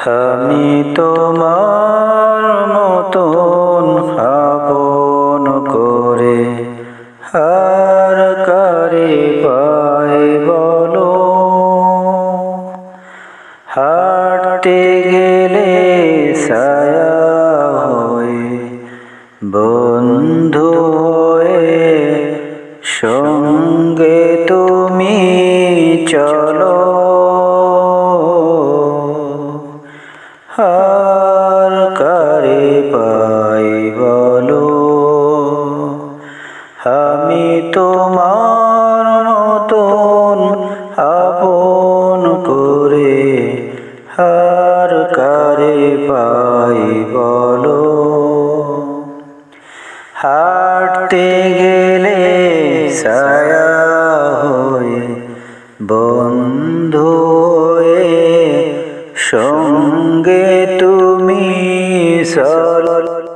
আমি তোমার মতন আপন করে আর কারে পাই বলো। হাঁটতে গেলে ছায়া হয়ে, বন্ধু হয়ে সঙ্গে তুমি চলো। আর কারে পাই বলো। আমি তোমার মতন আপন করে আর কারে পাই বলো। হাঁটতে গেলে ছায়া হয়ে, বন্ধু হয়ে সঙ্গে তুমি চলো।